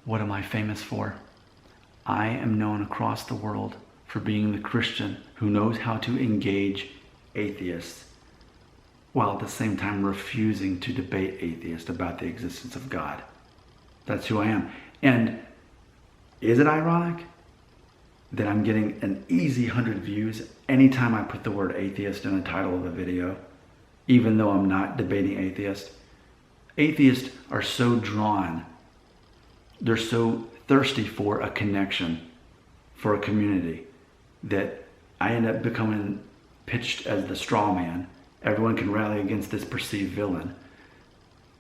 What am I famous for? I am known across the world for being the Christian who knows how to engage atheists while at the same time refusing to debate atheists about the existence of God. That's who I am. And is it ironic that I'm getting an easy 100 views anytime I put the word atheist in the title of a video, even though I'm not debating atheists? Atheists are so drawn, they're so thirsty for a connection, for a community, that I end up becoming pitched as the straw man. Everyone can rally against this perceived villain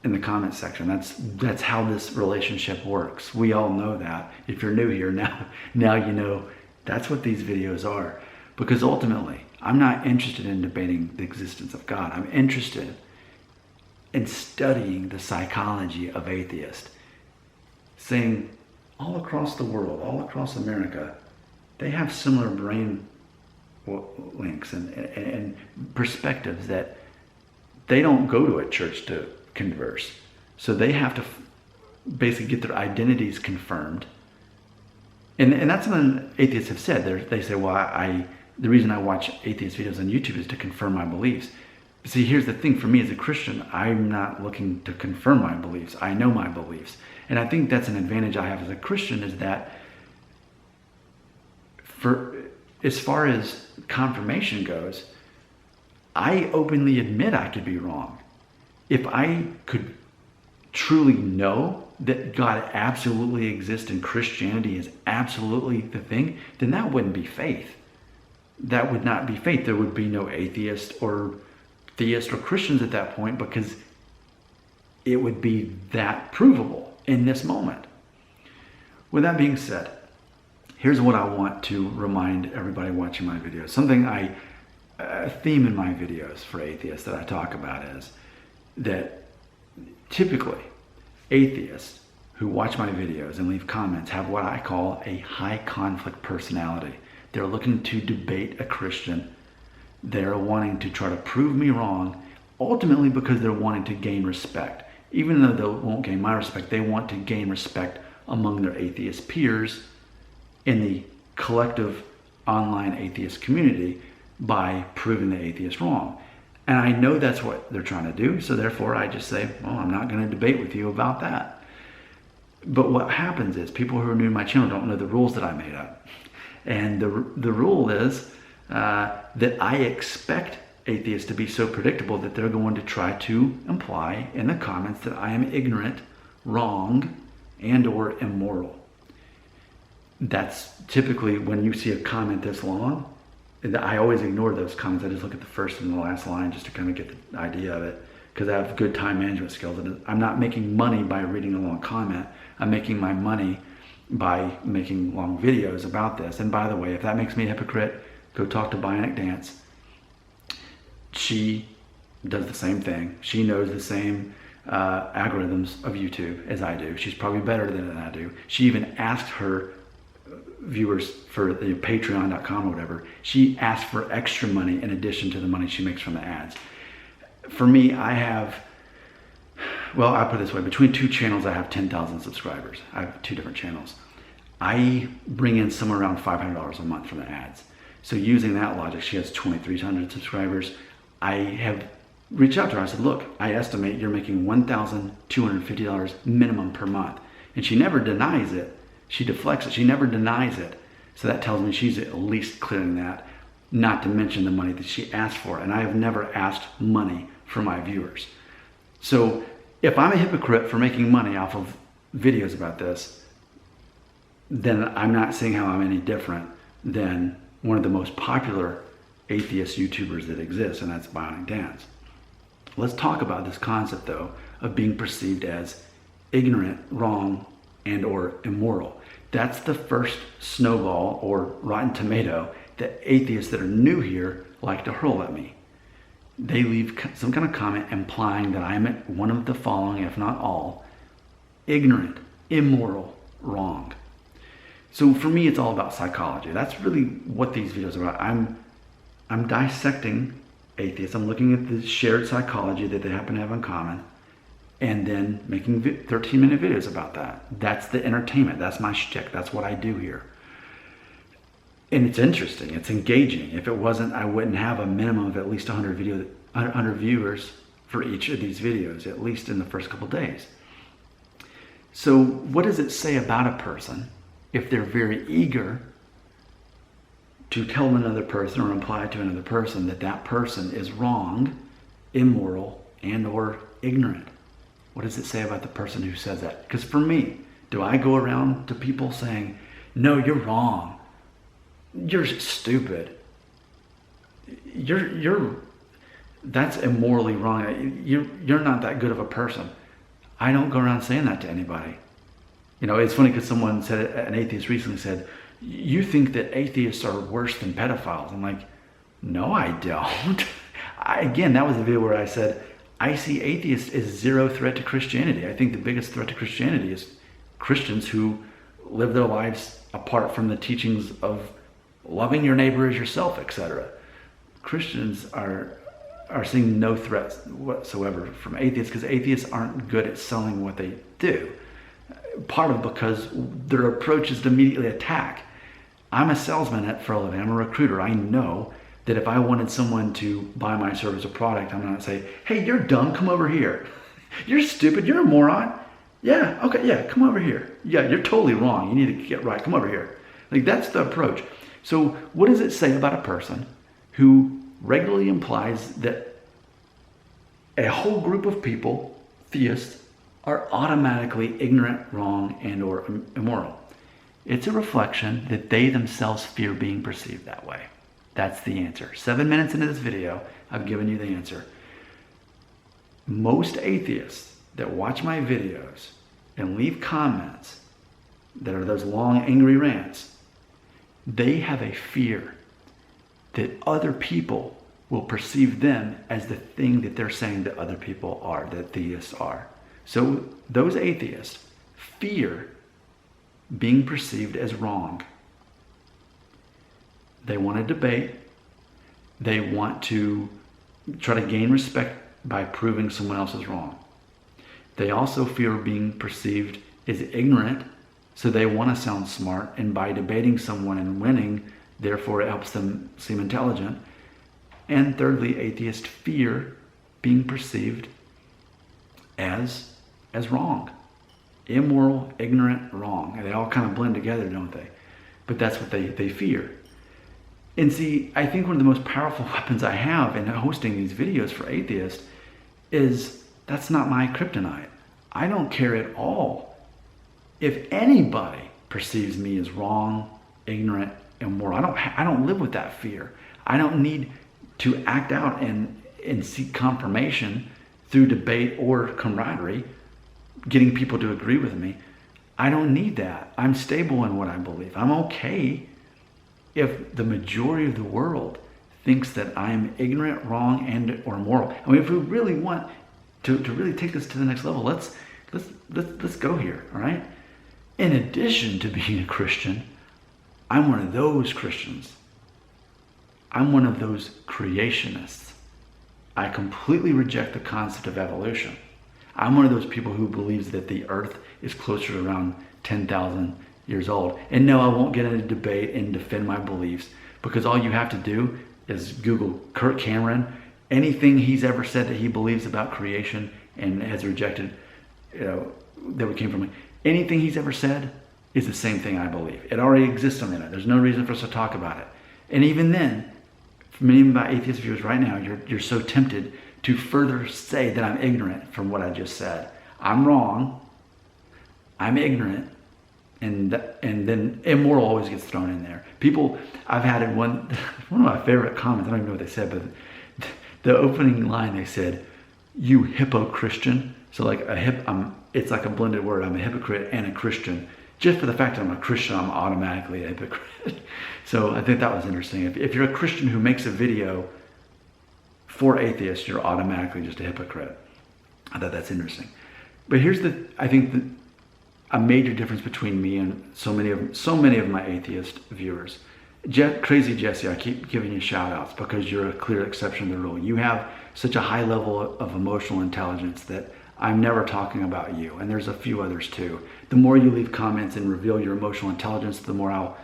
in the comment section. That's how this relationship works. We all know that. If you're new here, now you know that's what these videos are. Because ultimately, I'm not interested in debating the existence of God. I'm interested in studying the psychology of atheists, saying all across the world, all across America, they have similar brain links and perspectives that they don't go to a church to converse. So they have to basically get their identities confirmed. And that's something atheists have said. They say, well, the reason I watch atheist videos on YouTube is to confirm my beliefs. But see, here's the thing. For me as a Christian, I'm not looking to confirm my beliefs. I know my beliefs. And I think that's an advantage I have as a Christian, is that as far as confirmation goes, I openly admit I could be wrong. If I could truly know that God absolutely exists and Christianity is absolutely the thing, then that wouldn't be faith. That would not be faith. There would be no atheist or theist or Christians at that point, because it would be that provable in this moment. With that being said, here's what I want to remind everybody watching my videos. A theme in my videos for atheists that I talk about is that typically atheists who watch my videos and leave comments have what I call a high conflict personality. They're looking to debate a Christian. They're wanting to try to prove me wrong, ultimately because they're wanting to gain respect. Even though they won't gain my respect, they want to gain respect among their atheist peers in the collective online atheist community by proving the atheist wrong. And I know that's what they're trying to do, so therefore I just say, well, I'm not going to debate with you about that. But what happens is people who are new to my channel don't know the rules that I made up. And the rule is that I expect atheists to be so predictable that they're going to try to imply in the comments that I am ignorant, wrong, and or immoral. That's typically when you see a comment this long. I always ignore those comments. I just look at the first and the last line just to kind of get the idea of it, because I have good time management skills. I'm not making money by reading a long comment. I'm making my money by making long videos about this. And by the way, if that makes me a hypocrite, go talk to Bionic Dance. She does the same thing. She knows the same algorithms of YouTube as I do. She's probably better than I do. She even asked her viewers for the patreon.com or whatever, she asked for extra money in addition to the money she makes from the ads. For me, I put it this way, between two channels I have 10,000 subscribers. I have two different channels. I bring in somewhere around $500 a month from the ads. So using that logic, she has 2,300 subscribers. I have reached out to her. I said, look, I estimate you're making $1,250 minimum per month. And she never denies it. She deflects it. She never denies it. So that tells me she's at least clearing that, not to mention the money that she asked for. And I have never asked money for my viewers. So if I'm a hypocrite for making money off of videos about this, then I'm not seeing how I'm any different than one of the most popular atheist YouTubers that exists, and that's Bionic Dance. Let's talk about this concept, though, of being perceived as ignorant, wrong, and or immoral. That's the first snowball or rotten tomato that atheists that are new here like to hurl at me. They leave some kind of comment implying that I'm one of the following, if not all: ignorant, immoral, wrong. So for me, it's all about psychology. That's really what these videos are about. I'm dissecting atheists. I'm looking at the shared psychology that they happen to have in common. and then making 13-minute videos about that. That's the entertainment. That's my shtick. That's what I do here. And it's interesting. It's engaging. If it wasn't, I wouldn't have a minimum of at least 100 viewers for each of these videos, at least in the first couple days. So what does it say about a person if they're very eager to tell another person or imply to another person that that person is wrong, immoral, and or ignorant? What does it say about the person who says that? Because for me, do I go around to people saying, no, you're wrong, you're stupid, that's immorally wrong, you're not that good of a person? I don't go around saying that to anybody. You know, it's funny because someone said, an atheist recently said, you think that atheists are worse than pedophiles. I'm like, no, I don't. Again, that was a video where I said, I see atheists as zero threat to Christianity. I think the biggest threat to Christianity is Christians who live their lives apart from the teachings of loving your neighbor as yourself, etc. Christians are seeing no threats whatsoever from atheists because atheists aren't good at selling what they do. Part of because their approach is to immediately attack. I'm a salesman for a living. I'm a recruiter. I know that if I wanted someone to buy my service or product, I'm not say, hey, you're dumb, come over here. You're stupid, you're a moron. Yeah, okay, yeah, come over here. Yeah, you're totally wrong. You need to get right, come over here. Like, that's the approach. So what does it say about a person who regularly implies that a whole group of people, theists, are automatically ignorant, wrong, and or immoral? It's a reflection that they themselves fear being perceived that way. That's the answer. 7 minutes into this video, I've given you the answer. Most atheists that watch my videos and leave comments that are those long, angry rants, they have a fear that other people will perceive them as the thing that they're saying that other people are, that theists are. So those atheists fear being perceived as wrong. They want to debate. They want to try to gain respect by proving someone else is wrong. They also fear being perceived as ignorant, so they want to sound smart, and by debating someone and winning, therefore it helps them seem intelligent. And thirdly, atheists fear being perceived as wrong. Immoral, ignorant, wrong. They all kind of blend together, don't they? But that's what they fear. And see, I think one of the most powerful weapons I have in hosting these videos for atheists is that's not my kryptonite. I don't care at all if anybody perceives me as wrong, ignorant, immoral. I don't live with that fear. I don't need to act out and seek confirmation through debate or camaraderie, getting people to agree with me. I don't need that. I'm stable in what I believe. I'm okay if the majority of the world thinks that I'm ignorant, wrong, and or immoral. I mean, if we really want to really take this to the next level, let's go here, all right? In addition to being a Christian, I'm one of those Christians. I'm one of those creationists. I completely reject the concept of evolution. I'm one of those people who believes that the earth is closer to around 10,000 years old. And no, I won't get into a debate and defend my beliefs, because all you have to do is Google Kirk Cameron. Anything he's ever said that he believes about creation and has rejected, that came from me. Anything he's ever said is the same thing I believe. It already exists on the internet. There's no reason for us to talk about it. And even then, for many of my atheist viewers right now, you're so tempted to further say that I'm ignorant from what I just said. I'm wrong. I'm ignorant. And then immoral always gets thrown in there. People, I've had in one of my favorite comments, I don't even know what they said, but the opening line, they said, "You hippo-Christian." So like it's like a blended word. I'm a hypocrite and a Christian. Just for the fact that I'm a Christian, I'm automatically a hypocrite. So I think that was interesting. If you're a Christian who makes a video for atheists, you're automatically just a hypocrite. I thought that's interesting. But here's a major difference between me and so many of my atheist viewers. Crazy Jesse, I keep giving you shout outs because you're a clear exception to the rule. You have such a high level of emotional intelligence that I'm never talking about you. And there's a few others too. The more you leave comments and reveal your emotional intelligence, the more I'll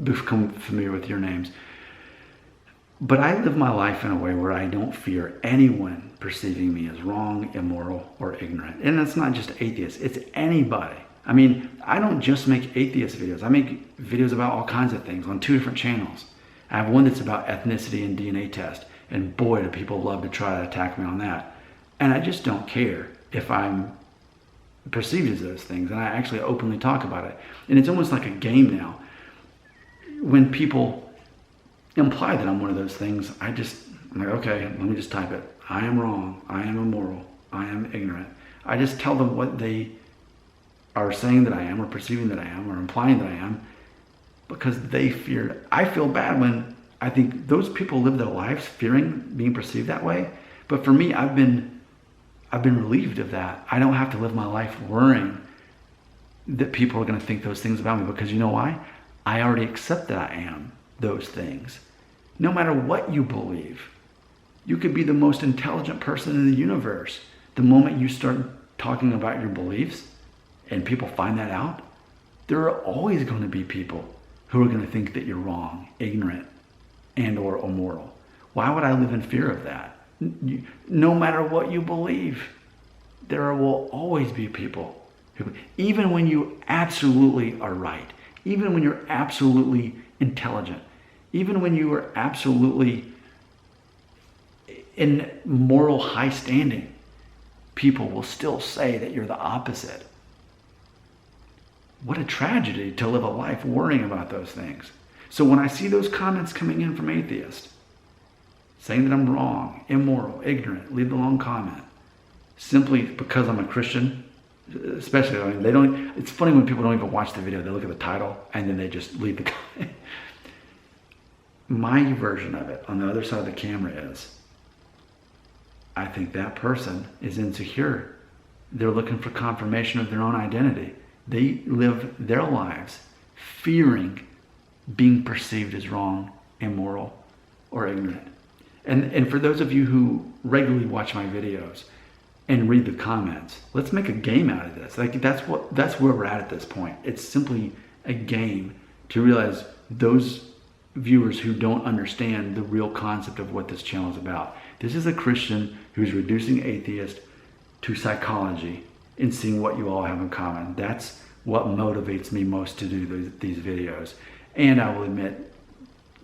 become familiar with your names. But I live my life in a way where I don't fear anyone perceiving me as wrong, immoral, or ignorant. And it's not just atheists, it's anybody. I mean, I don't just make atheist videos. I make videos about all kinds of things on 2 different channels. I have one that's about ethnicity and DNA test. And boy, do people love to try to attack me on that. And I just don't care if I'm perceived as those things. And I actually openly talk about it. And it's almost like a game now. When people imply that I'm one of those things, I'm like, okay, let me just type it. I am wrong. I am immoral. I am ignorant. I just tell them what they are saying that I am, or perceiving that I am, or implying that I am, because they fear. I feel bad when I think those people live their lives fearing being perceived that way. But for me, I've been relieved of that. I don't have to live my life worrying that people are going to think those things about me, because you know why? I already accept that I am those things. No matter what you believe, you could be the most intelligent person in the universe. The moment you start talking about your beliefs and people find that out, there are always going to be people who are going to think that you're wrong, ignorant, and or immoral. Why would I live in fear of that? No matter what you believe, there will always be people who, even when you absolutely are right, even when you're absolutely intelligent, even when you are absolutely in moral high standing, people will still say that you're the opposite. What a tragedy to live a life worrying about those things. So when I see those comments coming in from atheists, saying that I'm wrong, immoral, ignorant, leave the long comment, simply because I'm a Christian, especially, I mean, it's funny when people don't even watch the video, they look at the title and then they just leave the comment. My version of it on the other side of the camera is, I think that person is insecure. They're looking for confirmation of their own identity. They live their lives fearing being perceived as wrong, immoral, or ignorant. And for those of you who regularly watch my videos and read the comments, let's make a game out of this. Like that's where we're at this point. It's simply a game to realize those viewers who don't understand the real concept of what this channel is about. This is a Christian who's reducing atheist to psychology and seeing what you all have in common. That's what motivates me most to do these videos. And I will admit,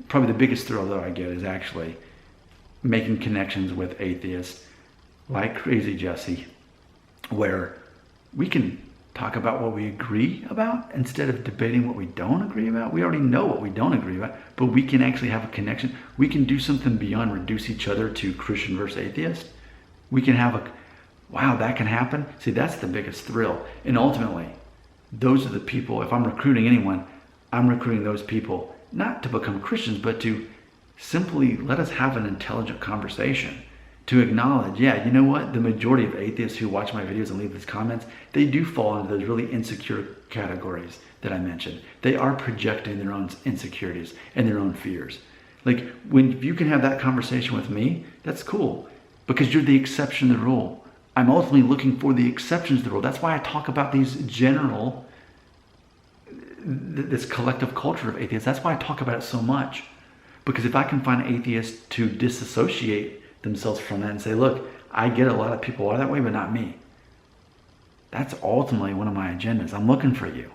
probably the biggest thrill that I get is actually making connections with atheists like Crazy Jesse, where we can talk about what we agree about instead of debating what we don't agree about. We already know what we don't agree about, but we can actually have a connection. We can do something beyond reduce each other to Christian versus atheist. We can have wow, that can happen. See, that's the biggest thrill. And ultimately, those are the people, if I'm recruiting anyone, I'm recruiting those people not to become Christians, but to simply let us have an intelligent conversation, to acknowledge, yeah, you know what? The majority of atheists who watch my videos and leave these comments, they do fall into those really insecure categories that I mentioned. They are projecting their own insecurities and their own fears. Like, when you can have that conversation with me, that's cool, because you're the exception to the rule. I'm ultimately looking for the exceptions to the rule. That's why I talk about these this collective culture of atheists. That's why I talk about it so much. Because if I can find atheists to disassociate themselves from that and say, look, I get a lot of people are that way, but not me. That's ultimately one of my agendas. I'm looking for you.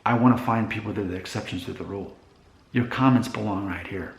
I want to find people that are the exceptions to the rule. Your comments belong right here.